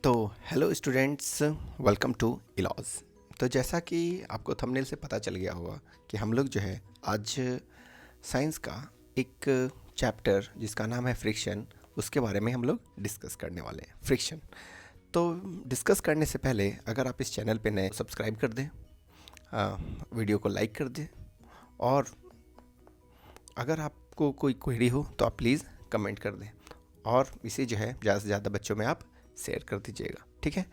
तो hello students, welcome to इलॉज। तो जैसा कि आपको थंबनेल से पता चल गया होगा कि हम लोग जो है आज साइंस का एक चैप्टर जिसका नाम है फ्रिक्शन, उसके बारे में हम लोग डिस्कस करने वाले हैं। फ्रिक्शन तो डिस्कस करने से पहले अगर आप इस चैनल पे नए, सब्सक्राइब कर दें, वीडियो को लाइक कर दें, और अगर आपको कोई क्वेरी हो तो आप प्लीज़ कमेंट कर दें, और इसे जो है ज़्यादा से ज़्यादा बच्चों में आप शेयर कर दीजिएगा, ठीक है।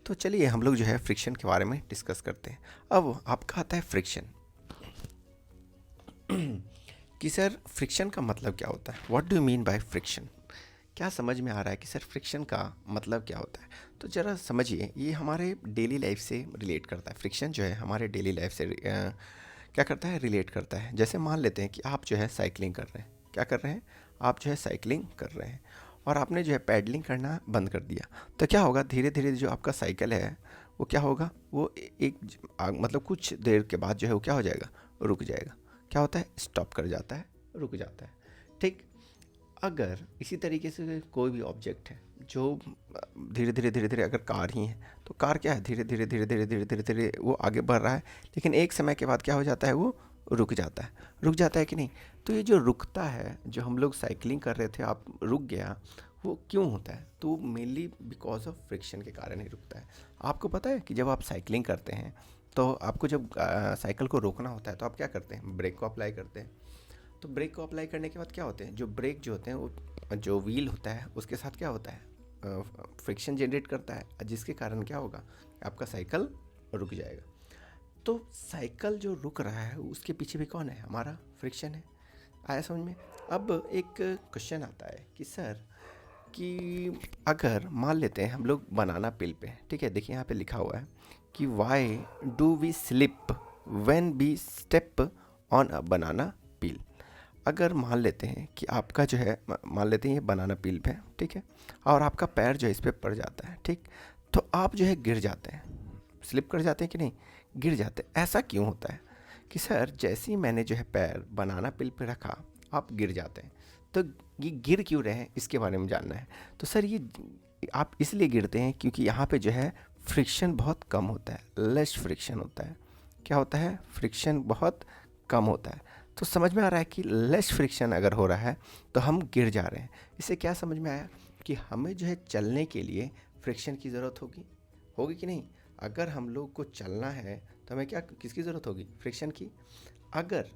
तो चलिए हम लोग जो है फ्रिक्शन के बारे में डिस्कस करते हैं। अब आपका आता है फ्रिक्शन कि सर फ्रिक्शन का मतलब क्या होता है, what do you mean by friction. क्या समझ में आ रहा है कि सर फ्रिक्शन का मतलब क्या होता है? तो ज़रा समझिए, ये हमारे डेली लाइफ से रिलेट करता है। फ्रिक्शन जो है हमारे डेली लाइफ से क्या करता है, रिलेट करता है। जैसे मान लेते हैं कि आप जो है साइकिलिंग कर रहे हैं, क्या कर रहे हैं, आप जो है साइकिलिंग कर रहे हैं, और आपने जो है पैडलिंग करना बंद कर दिया, तो क्या होगा, धीरे धीरे जो आपका साइकिल है वो क्या होगा, वो एक मतलब कुछ देर के बाद जो है वो क्या हो जाएगा, रुक जाएगा। क्या होता है, स्टॉप कर जाता है, रुक जाता है, ठीक। अगर इसी तरीके से कोई भी ऑब्जेक्ट है जो धीरे धीरे अगर कार ही है, तो कार क्या है, धीरे धीरे धीरे धीरे धीरे धीरे धीरे वो आगे बढ़ रहा है, लेकिन एक समय के बाद क्या हो जाता है, वो रुक जाता है। रुक जाता है कि नहीं? तो ये जो रुकता है, जो हम लोग साइकिलिंग कर रहे थे, आप रुक गया, वो क्यों होता है? तो मेनली बिकॉज ऑफ फ्रिक्शन के कारण ही रुकता है। आपको पता है कि जब आप साइकिलिंग करते हैं तो आपको जब साइकिल को रोकना होता है तो आप क्या करते हैं, ब्रेक को अप्लाई करते हैं। तो ब्रेक को अप्लाई करने के बाद क्या होते हैं, जो ब्रेक जो होते हैं वो जो व्हील होता है उसके साथ क्या होता है, फ्रिक्शन जनरेट करता है, जिसके कारण क्या होगा, आपका साइकिल रुक जाएगा। तो साइकिल जो रुक रहा है उसके पीछे भी कौन है, हमारा फ्रिक्शन है। आया समझ में? अब एक क्वेश्चन आता है कि सर, कि अगर मान लेते हैं हम लोग बनाना पिल पे, ठीक है, देखिए यहाँ पे लिखा हुआ है कि why do we slip when we step on a banana peel. अगर मान लेते हैं कि आपका जो है, मान लेते हैं ये बनाना पील है, ठीक है, और आपका पैर जो है इस पर पड़ जाता है, ठीक, तो आप जो है गिर जाते हैं, स्लिप कर जाते हैं कि नहीं, गिर जाते हैं। ऐसा क्यों होता है कि सर जैसे ही मैंने जो है पैर बनाना पील पे रखा, आप गिर जाते हैं। तो ये गिर क्यों रहे हैं, इसके बारे में जानना है। तो सर ये आप इसलिए गिरते हैं क्योंकि यहाँ पे जो है फ्रिक्शन बहुत कम होता है, लेस फ्रिक्शन होता है। क्या होता है, फ्रिक्शन बहुत कम होता है। तो समझ में आ रहा है कि लेस फ्रिक्शन अगर हो रहा है तो हम गिर जा रहे हैं। इससे क्या समझ में आया कि हमें जो है चलने के लिए फ्रिक्शन की ज़रूरत होगी, होगी कि नहीं। अगर हम लोग को चलना है तो हमें क्या, किसकी ज़रूरत होगी, फ्रिक्शन की। अगर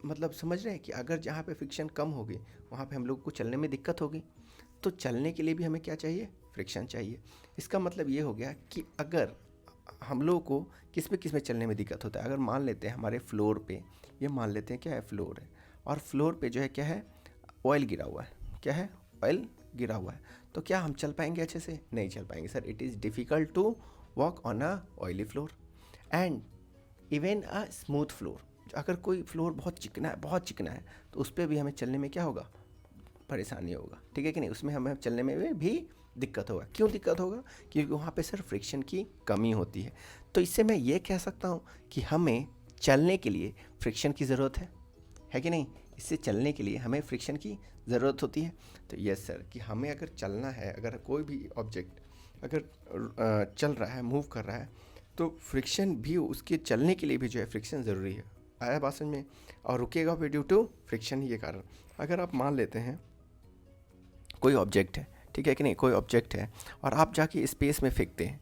मतलब समझ रहे हैं कि अगर जहाँ पे फ्रिक्शन कम होगी वहाँ पे हम लोग को चलने में दिक्कत होगी, तो चलने के लिए भी हमें क्या चाहिए, फ्रिक्शन चाहिए। इसका मतलब ये हो गया कि अगर हम लोगों को किस में चलने में दिक्कत होता है, अगर मान लेते हैं हमारे फ्लोर पे, ये मान लेते हैं क्या है, फ्लोर है, और फ्लोर पे जो है क्या है, ऑयल गिरा हुआ है, क्या है, ऑयल गिरा हुआ है, तो क्या हम चल पाएंगे अच्छे से, नहीं चल पाएंगे sir. It is difficult to walk on a oily floor and even a smooth floor. अगर कोई फ्लोर बहुत चिकना है, बहुत चिकना है, तो उस पर भी हमें चलने में क्या होगा, परेशानी होगा, ठीक है कि नहीं, उसमें हमें चलने में भी दिक्कत होगा। क्यों दिक्कत होगा, क्योंकि वहाँ पे सिर्फ फ्रिक्शन की कमी होती है। तो इससे मैं ये कह सकता हूँ कि हमें चलने के लिए फ्रिक्शन की ज़रूरत है कि नहीं। इससे चलने के लिए हमें फ्रिक्शन की ज़रूरत होती है। तो यस सर, कि हमें अगर चलना है, अगर कोई भी ऑब्जेक्ट अगर चल रहा है, मूव कर रहा है, तो फ्रिक्शन भी, उसके चलने के लिए भी जो है फ्रिक्शन ज़रूरी है। आया बात समझ में? और रुकेगा भी ड्यू टू फ्रिक्शन ही के कारण। अगर आप मान लेते हैं कोई ऑब्जेक्ट है, ठीक है कि नहीं, कोई ऑब्जेक्ट है और आप जाके स्पेस में फेंकते हैं,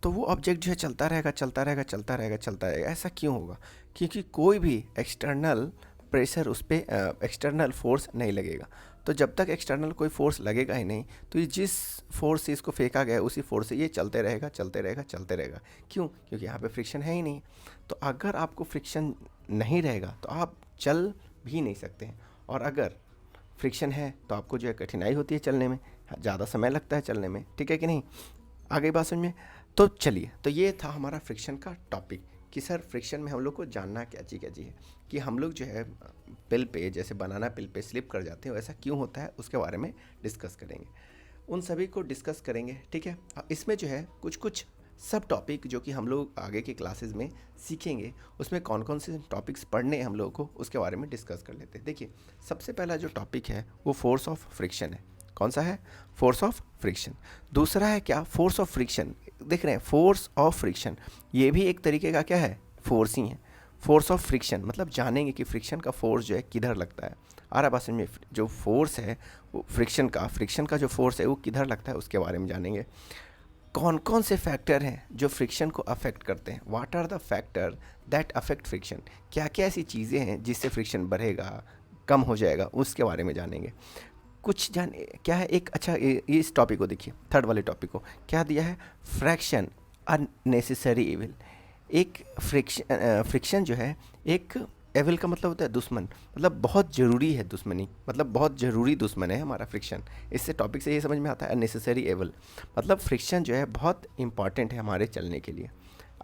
तो वो ऑब्जेक्ट जो है चलता रहेगा, चलता रहेगा, चलता रहेगा, चलता रहेगा। ऐसा क्यों होगा, क्योंकि कोई भी एक्सटर्नल प्रेशर उस पर, एक्सटर्नल फोर्स नहीं लगेगा। तो जब तक एक्सटर्नल कोई फोर्स लगेगा ही नहीं, तो ये जिस फोर्स से इसको फेंका गया उसी फोर्स से ये चलते रहेगा, चलते रहेगा, चलते रहेगा। क्यों? क्योंकि यहाँ पे फ्रिक्शन है ही नहीं। तो अगर आपको फ्रिक्शन नहीं रहेगा तो आप चल भी नहीं सकते हैं, और अगर फ्रिक्शन है तो आपको जो है कठिनाई होती है चलने में, ज़्यादा समय लगता है चलने में, ठीक है कि नहीं। आ गई बात समझ में? तो चलिए, तो ये था हमारा फ्रिक्शन का टॉपिक कि सर फ्रिक्शन में हम लोग को जानना क्या चीज़ है, कि हम लोग जो है पिल पे, जैसे बनाना पिल पे स्लिप कर जाते हैं, ऐसा क्यों होता है उसके बारे में डिस्कस करेंगे। उन सभी को डिस्कस करेंगे, ठीक है। इसमें जो है कुछ कुछ सब टॉपिक जो कि हम लोग आगे के क्लासेस में सीखेंगे, उसमें कौन कौन से टॉपिक्स पढ़ने हैं हम लोगों को, उसके बारे में डिस्कस कर लेते हैं। देखिए, सबसे पहला जो टॉपिक है वो फोर्स ऑफ फ्रिक्शन है। कौन सा है? Force of friction. दूसरा है क्या? Force of friction. देख रहे हैं, फोर्स ऑफ फ्रिक्शन ये भी एक तरीके का क्या है? फोर्स ही है। फोर्स ऑफ फ्रिक्शन मतलब जानेंगे कि फ्रिक्शन का फोर्स जो है किधर लगता है। आ रहा बात समझ में? जो फोर्स है वो फ्रिक्शन का जो फोर्स है वो किधर लगता है उसके बारे में जानेंगे। कौन कौन से फैक्टर हैं जो फ्रिक्शन को अफेक्ट करते हैं? What are the factor that affect friction? क्या क्या ऐसी चीज़ें हैं जिससे फ्रिक्शन बढ़ेगा, कम हो जाएगा, उसके बारे में जानेंगे। कुछ जाने क्या है एक अच्छा इस टॉपिक को देखिए, थर्ड वाले टॉपिक को क्या दिया है? Friction unnecessary evil. एक फ्रिक्शन जो है एक एविल का मतलब होता है दुश्मन, मतलब बहुत ज़रूरी है दुश्मनी, मतलब बहुत ज़रूरी दुश्मन है हमारा फ्रिक्शन। इससे टॉपिक से ये समझ में आता है अननेसेसरी एविल मतलब फ्रिक्शन जो है बहुत इंपॉर्टेंट है हमारे चलने के लिए।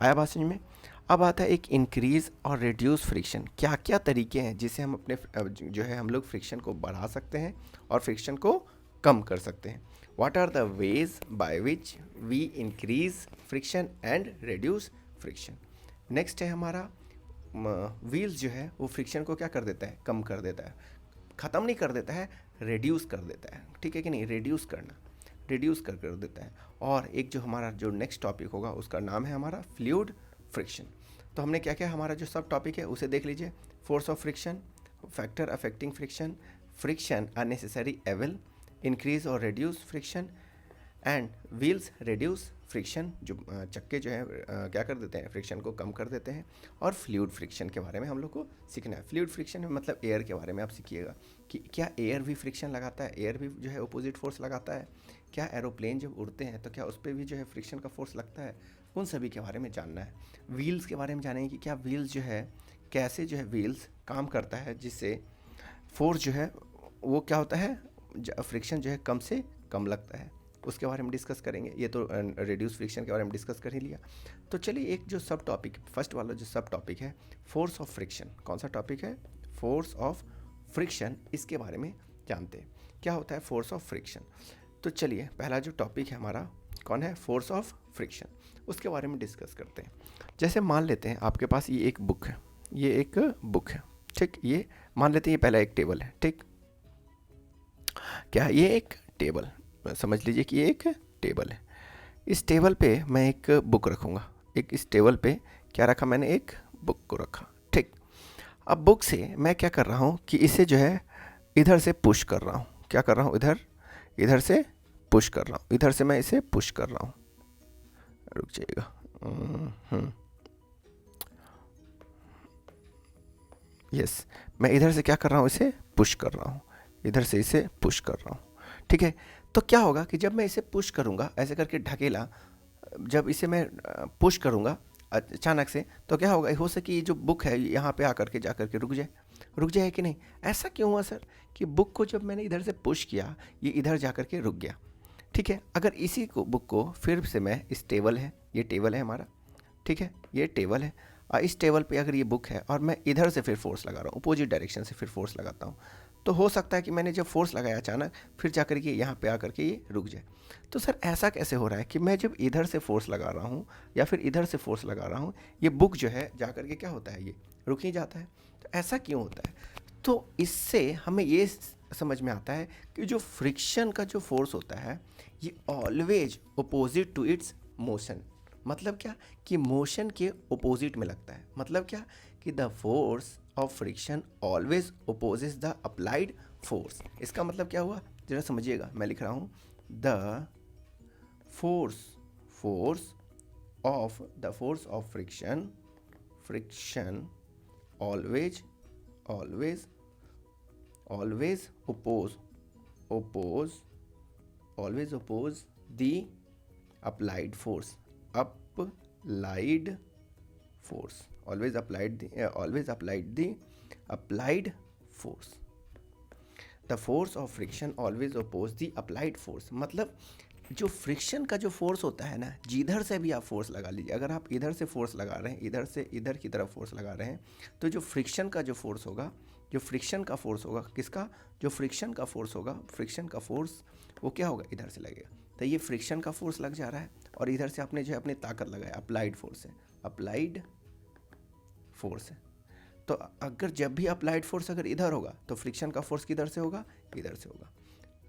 आया बात समझ में? अब आता है एक इंक्रीज़ और रिड्यूस फ्रिक्शन। क्या क्या तरीके हैं जिससे हम अपने जो है हम लोग फ्रिक्शन को बढ़ा सकते हैं और फ्रिक्शन को कम कर सकते हैं। What are the ways by which we increase friction and reduce friction. Next है हमारा व्हील्स जो है वो फ्रिक्शन को क्या कर देता है? कम कर देता है। ख़त्म नहीं कर देता है, रिड्यूस कर देता है। ठीक है कि नहीं? रिड्यूस करना, रिड्यूस कर देता है। और एक जो हमारा जो नेक्स्ट टॉपिक होगा उसका नाम है हमारा फ्लूइड फ्रिक्शन। तो हमने क्या क्या हमारा जो सब टॉपिक है उसे देख लीजिए। Force of friction, factor affecting friction, friction unnecessary evil, increase और reduce friction and wheels reduce friction, जो चक्के जो है क्या कर देते हैं? फ्रिक्शन को कम कर देते हैं। और फ्लूइड फ्रिक्शन के बारे में हम लोग को सीखना है। फ्लूइड फ्रिक्शन में मतलब एयर के बारे में आप सीखिएगा कि क्या एयर भी फ्रिक्शन लगाता है, एयर भी जो है अपोजिट फोर्स लगाता है। क्या एरोप्लेन जब उड़ते हैं तो क्या उस पर भी जो है फ्रिक्शन का फोर्स लगता है? उन सभी के बारे में जानना है। व्हील्स के बारे में जानेंगे कि क्या व्हील्स जो है कैसे जो है व्हील्स काम करता है जिससे फोर्स जो है वो क्या होता है? फ्रिक्शन जो है कम से कम लगता है, उसके बारे में डिस्कस करेंगे। ये तो रिड्यूस फ्रिक्शन के बारे में डिस्कस कर ही लिया। तो चलिए एक जो सब टॉपिक, फर्स्ट वाला जो सब टॉपिक है फोर्स ऑफ फ्रिक्शन, कौन सा टॉपिक है? Force of friction. इसके बारे में जानते हैं क्या होता है फोर्स ऑफ फ्रिक्शन। तो चलिए पहला जो टॉपिक है हमारा कौन है? Force of friction. उसके बारे में डिस्कस करते हैं। जैसे मान लेते हैं आपके पास ये एक बुक है, ये एक बुक है, ठीक। ये मान लेते हैं ये पहला एक टेबल है, ठीक। क्या ये एक टेबल, समझ लीजिए कि ये एक टेबल है। इस टेबल पे मैं एक बुक रखूँगा। एक इस टेबल पे क्या रखा मैंने? एक बुक को रखा, ठीक। अब बुक से मैं क्या कर रहा हूँ कि इसे जो है इधर से पुश कर रहा हूँ। क्या कर रहा हूँ? इधर से पुश कर रहा हूँ। इधर से मैं इसे पुश कर रहा हूँ। रुक जाइएगा। यस, मैं इधर से क्या कर रहा हूँ? इसे पुश कर रहा हूँ। इधर से इसे पुश कर रहा हूँ, ठीक है। तो क्या होगा कि जब मैं इसे पुश करूँगा ऐसे करके ढकेला, जब इसे मैं पुश करूँगा अचानक से, तो क्या होगा? हो सके ये जो बुक है यहाँ पे आकर के जा कर के रुक जाए कि नहीं? ऐसा क्यों हुआ सर कि बुक को जब मैंने इधर से पुश किया ये इधर जा कर के रुक गया, ठीक है। अगर इसी को बुक को फिर से मैं इस टेबल है, ये टेबल है हमारा, ठीक है, ये टेबल है, इस टेबल पे अगर ये बुक है और मैं इधर से फिर फोर्स लगा रहा हूँ, अपोजिट डायरेक्शन से फिर फोर्स लगाता हूँ, तो हो सकता है कि मैंने जब फोर्स लगाया अचानक फिर जा कर के यहाँ पे आकर के ये रुक जाए। तो सर ऐसा कैसे हो रहा है कि मैं जब इधर से फोर्स लगा रहा हूँ या फिर इधर से फोर्स लगा रहा हूँ, ये बुक जो है जा कर के क्या होता है? ये रुक ही जाता है। तो ऐसा क्यों होता है? तो इससे हमें ये समझ में आता है कि जो फ्रिक्शन का जो फोर्स होता है ये always opposite to its motion. मतलब क्या? कि मोशन के अपोजिट में लगता है। मतलब क्या? कि the force of friction always opposes the applied force. इसका मतलब क्या हुआ? जरा समझिएगा, मैं लिख रहा हूँ the force of friction always oppose the applied force, always applied the applied force. The force of friction always oppose the applied force। मतलब जो फ्रिक्शन का जो फोर्स होता है ना, जिधर से भी आप फोर्स लगा लीजिए, अगर आप इधर से फोर्स लगा रहे हैं, इधर से इधर की तरफ फोर्स लगा रहे हैं, तो जो फ्रिक्शन का जो फोर्स होगा, किसका? जो फ्रिक्शन का फोर्स होगा, फ्रिक्शन का फोर्स वो क्या होगा? इधर से लगेगा। तो ये फ्रिक्शन का फोर्स लग जा रहा है और इधर से आपने जो है अपनी ताकत लगाया, अप्लाइड फोर्स है। तो अगर जब भी अप्लाइड फोर्स अगर इधर होगा तो फ्रिक्शन का फोर्स किधर से होगा? इधर से होगा।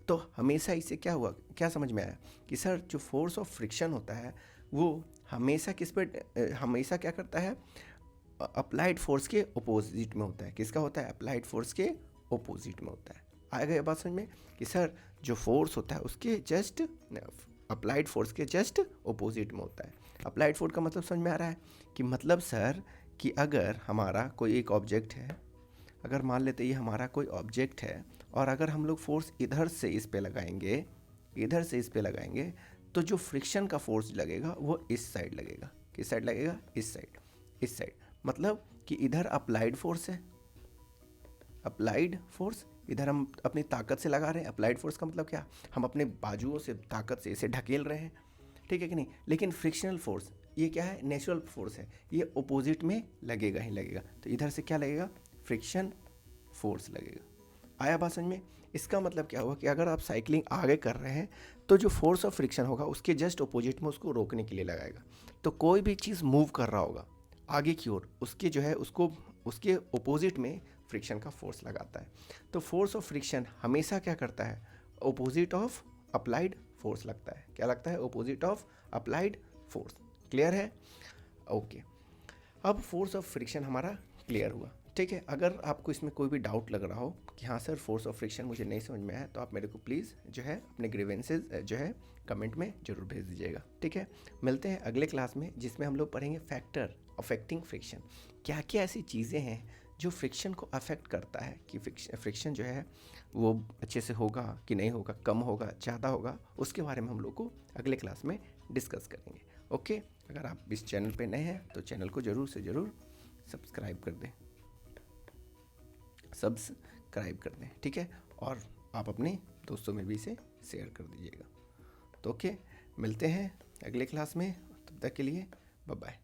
तो हमेशा इससे क्या हुआ, क्या समझ में आया कि सर जो फोर्स ऑफ फ्रिक्शन होता है वो हमेशा किस पे, हमेशा क्या करता है, अप्लाइड फोर्स के अपोजिट में होता है। किसका होता है, अप्लाइड फोर्स के अपोजिट में होता है। आएगा ये बात समझ में कि सर जो फोर्स होता है उसके जस्ट, अप्लाइड फोर्स के जस्ट अपोजिट में होता है। अप्लाइड फोर्स का मतलब समझ में आ रहा है कि मतलब सर कि अगर हमारा कोई एक ऑब्जेक्ट है, अगर मान लेते ये हमारा कोई ऑब्जेक्ट है और अगर हम लोग फोर्स इधर से इस पे लगाएंगे, इधर से इस पे लगाएंगे, तो जो फ्रिक्शन का फोर्स लगेगा वो इस साइड लगेगा। किस साइड लगेगा, इस साइड, इस साइड। मतलब कि इधर अप्लाइड फोर्स है, अप्लाइड फोर्स इधर हम अपनी ताकत से लगा रहे हैं। अप्लाइड फोर्स का मतलब क्या, हम अपने बाजुओं से ताकत से इसे ढकेल रहे हैं, ठीक है कि नहीं। लेकिन फ्रिक्शनल फोर्स ये क्या है, नेचुरल फोर्स है, ये अपोजिट में लगेगा ही लगेगा। तो इधर से क्या लगेगा, फ्रिक्शन फोर्स लगेगा। आया बात समझ में। इसका मतलब क्या हुआ कि अगर आप साइकिलिंग आगे कर रहे हैं तो जो फोर्स ऑफ फ्रिक्शन होगा उसके जस्ट अपोजिट में उसको रोकने के लिए लगाएगा। तो कोई भी चीज़ मूव कर रहा होगा आगे की ओर, उसके जो है उसको उसके अपोजिट में फ्रिक्शन का फोर्स लगाता है। तो फोर्स ऑफ फ्रिक्शन हमेशा क्या करता है, अपोजिट ऑफ अप्लाइड फोर्स लगता है। क्या लगता है, opposite of applied force. Clear है, ओके। अब फोर्स ऑफ फ्रिक्शन हमारा क्लियर हुआ, ठीक है। अगर आपको इसमें कोई भी डाउट लग रहा हो कि हाँ सर फोर्स ऑफ फ्रिक्शन मुझे नहीं समझ में आया, तो आप मेरे को प्लीज़ जो है अपने ग्रीवेंसेज जो है कमेंट में ज़रूर भेज दीजिएगा, ठीक है। मिलते हैं अगले क्लास में जिसमें हम लोग पढ़ेंगे फैक्टर अफेक्टिंग फ्रिक्शन। क्या क्या ऐसी चीज़ें हैं जो फ्रिक्शन को अफेक्ट करता है कि फ्रिक्शन जो है वो अच्छे से होगा कि नहीं होगा, कम होगा, ज़्यादा होगा, उसके बारे में हम लोग को अगले क्लास में डिस्कस करेंगे। ओके, अगर आप इस चैनल पे नए हैं तो चैनल को ज़रूर से ज़रूर सब्सक्राइब कर दें, सब्सक्राइब कर दें, ठीक है। और आप अपने दोस्तों में भी इसे शेयर कर दीजिएगा। तो ओके, मिलते हैं अगले क्लास में, तब तक के लिए बाय बाय।